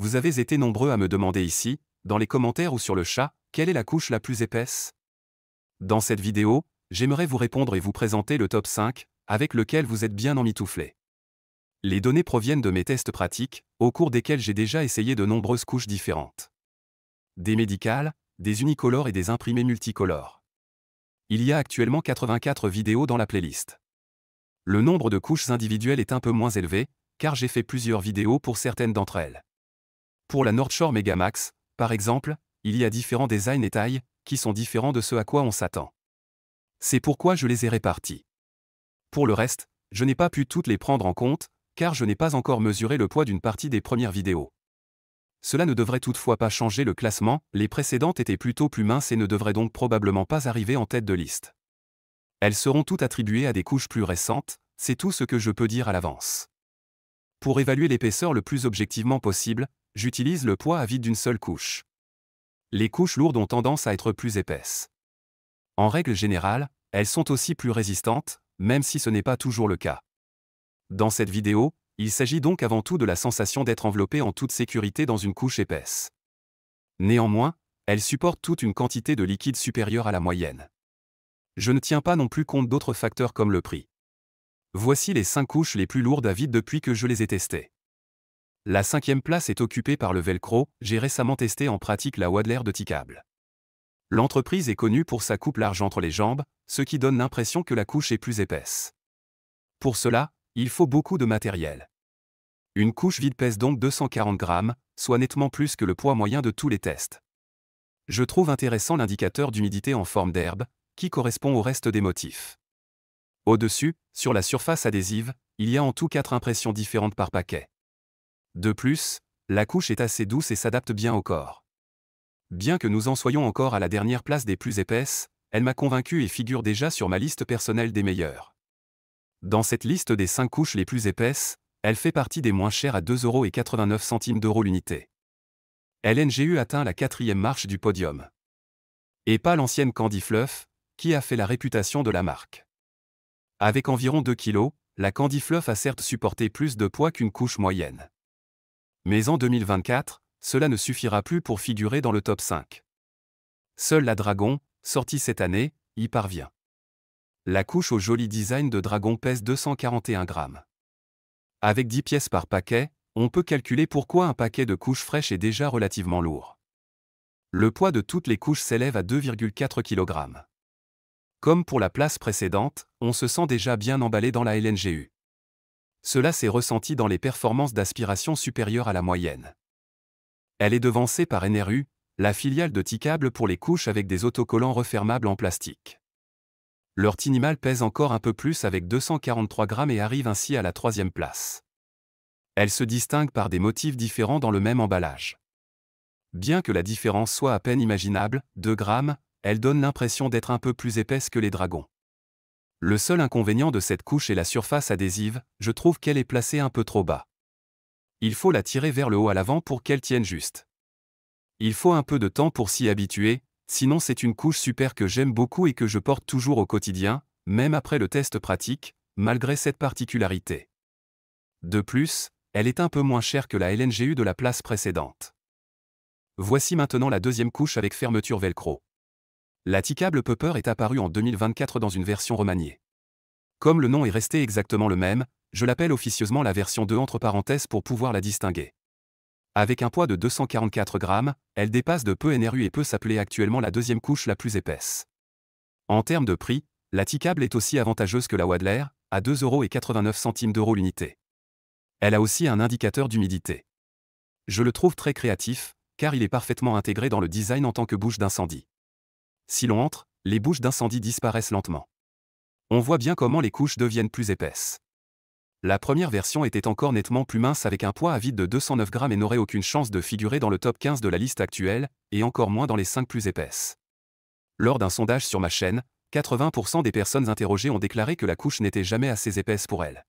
Vous avez été nombreux à me demander ici, dans les commentaires ou sur le chat, quelle est la couche la plus épaisse? Dans cette vidéo, j'aimerais vous répondre et vous présenter le top 5, avec lequel vous êtes bien emmitouflés. Les données proviennent de mes tests pratiques, au cours desquels j'ai déjà essayé de nombreuses couches différentes. Des médicales, des unicolores et des imprimés multicolores. Il y a actuellement 84 vidéos dans la playlist. Le nombre de couches individuelles est un peu moins élevé, car j'ai fait plusieurs vidéos pour certaines d'entre elles. Pour la Nordshore Megamax, par exemple, il y a différents designs et tailles, qui sont différents de ce à quoi on s'attend. C'est pourquoi je les ai répartis. Pour le reste, je n'ai pas pu toutes les prendre en compte, car je n'ai pas encore mesuré le poids d'une partie des premières vidéos. Cela ne devrait toutefois pas changer le classement, les précédentes étaient plutôt plus minces et ne devraient donc probablement pas arriver en tête de liste. Elles seront toutes attribuées à des couches plus récentes, c'est tout ce que je peux dire à l'avance. Pour évaluer l'épaisseur le plus objectivement possible, j'utilise le poids à vide d'une seule couche. Les couches lourdes ont tendance à être plus épaisses. En règle générale, elles sont aussi plus résistantes, même si ce n'est pas toujours le cas. Dans cette vidéo, il s'agit donc avant tout de la sensation d'être enveloppé en toute sécurité dans une couche épaisse. Néanmoins, elles supportent toute une quantité de liquide supérieure à la moyenne. Je ne tiens pas non plus compte d'autres facteurs comme le prix. Voici les 5 couches les plus lourdes à vide depuis que je les ai testées. La 5e place est occupée par le Velcro, j'ai récemment testé en pratique la Wadler de T-Cable. L'entreprise est connue pour sa coupe large entre les jambes, ce qui donne l'impression que la couche est plus épaisse. Pour cela, il faut beaucoup de matériel. Une couche vide pèse donc 240 grammes, soit nettement plus que le poids moyen de tous les tests. Je trouve intéressant l'indicateur d'humidité en forme d'herbe, qui correspond au reste des motifs. Au-dessus, sur la surface adhésive, il y a en tout 4 impressions différentes par paquet. De plus, la couche est assez douce et s'adapte bien au corps. Bien que nous en soyons encore à la dernière place des plus épaisses, elle m'a convaincu et figure déjà sur ma liste personnelle des meilleures. Dans cette liste des 5 couches les plus épaisses, elle fait partie des moins chères à 2,89 € l'unité. LNGU atteint la 4e marche du podium. Et pas l'ancienne Candy Fluff, qui a fait la réputation de la marque. Avec environ 2 kg, la Candy Fluff a certes supporté plus de poids qu'une couche moyenne. Mais en 2024, cela ne suffira plus pour figurer dans le top 5. Seule la Dragon, sortie cette année, y parvient. La couche au joli design de Dragon pèse 241 grammes. Avec 10 pièces par paquet, on peut calculer pourquoi un paquet de couches fraîches est déjà relativement lourd. Le poids de toutes les couches s'élève à 2,4 kg. Comme pour la place précédente, on se sent déjà bien emballé dans la LNGU. Cela s'est ressenti dans les performances d'aspiration supérieures à la moyenne. Elle est devancée par NRU, la filiale de T-Cable pour les couches avec des autocollants refermables en plastique. Leur Tinimal pèse encore un peu plus avec 243 grammes et arrive ainsi à la 3e place. Elle se distingue par des motifs différents dans le même emballage. Bien que la différence soit à peine imaginable, 2 grammes, elle donne l'impression d'être un peu plus épaisse que les Dragons. Le seul inconvénient de cette couche est la surface adhésive, je trouve qu'elle est placée un peu trop bas. Il faut la tirer vers le haut à l'avant pour qu'elle tienne juste. Il faut un peu de temps pour s'y habituer, sinon c'est une couche super que j'aime beaucoup et que je porte toujours au quotidien, même après le test pratique, malgré cette particularité. De plus, elle est un peu moins chère que la LNGU de la place précédente. Voici maintenant la 2e couche avec fermeture Velcro. La T-Cable Popper est apparue en 2024 dans une version remaniée. Comme le nom est resté exactement le même, je l'appelle officieusement la version 2 entre parenthèses pour pouvoir la distinguer. Avec un poids de 244 grammes, elle dépasse de peu NRU et peut s'appeler actuellement la 2e couche la plus épaisse. En termes de prix, la T-Cable est aussi avantageuse que la Wadler, à 2,89 € l'unité. Elle a aussi un indicateur d'humidité. Je le trouve très créatif, car il est parfaitement intégré dans le design en tant que bouche d'incendie. Si l'on entre, les bouches d'incendie disparaissent lentement. On voit bien comment les couches deviennent plus épaisses. La première version était encore nettement plus mince avec un poids à vide de 209 grammes et n'aurait aucune chance de figurer dans le top 15 de la liste actuelle, et encore moins dans les 5 plus épaisses. Lors d'un sondage sur ma chaîne, 80% des personnes interrogées ont déclaré que la couche n'était jamais assez épaisse pour elles.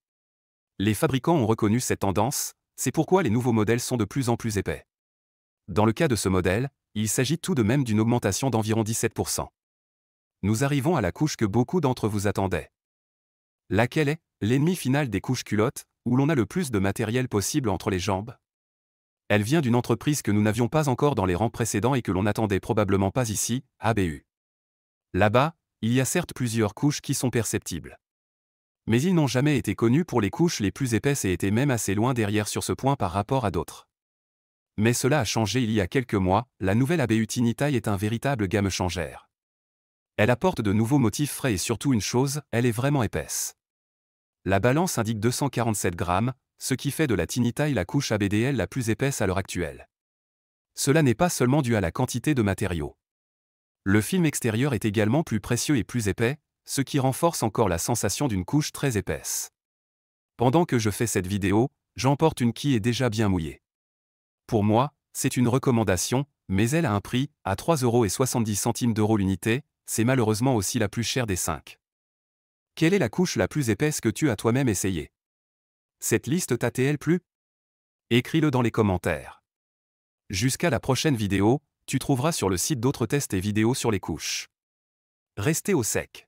Les fabricants ont reconnu cette tendance, c'est pourquoi les nouveaux modèles sont de plus en plus épais. Dans le cas de ce modèle, il s'agit tout de même d'une augmentation d'environ 17%. Nous arrivons à la couche que beaucoup d'entre vous attendaient. Laquelle est l'ennemi final des couches culottes, où l'on a le plus de matériel possible entre les jambes? Elle vient d'une entreprise que nous n'avions pas encore dans les rangs précédents et que l'on n'attendait probablement pas ici, ABU. Là-bas, il y a certes plusieurs couches qui sont perceptibles. Mais ils n'ont jamais été connus pour les couches les plus épaisses et étaient même assez loin derrière sur ce point par rapport à d'autres. Mais cela a changé il y a quelques mois, la nouvelle ABU Tiny-Tie est un véritable game-changer. Elle apporte de nouveaux motifs frais et surtout une chose, elle est vraiment épaisse. La balance indique 247 grammes, ce qui fait de la Tiny-Tie la couche ABDL la plus épaisse à l'heure actuelle. Cela n'est pas seulement dû à la quantité de matériaux. Le film extérieur est également plus précieux et plus épais, ce qui renforce encore la sensation d'une couche très épaisse. Pendant que je fais cette vidéo, j'emporte une qui est déjà bien mouillée. Pour moi, c'est une recommandation, mais elle a un prix, à 3,70 € l'unité, c'est malheureusement aussi la plus chère des 5. Quelle est la couche la plus épaisse que tu as toi-même essayée? Cette liste t'a-t-elle plu? Écris-le dans les commentaires. Jusqu'à la prochaine vidéo, tu trouveras sur le site d'autres tests et vidéos sur les couches. Restez au sec.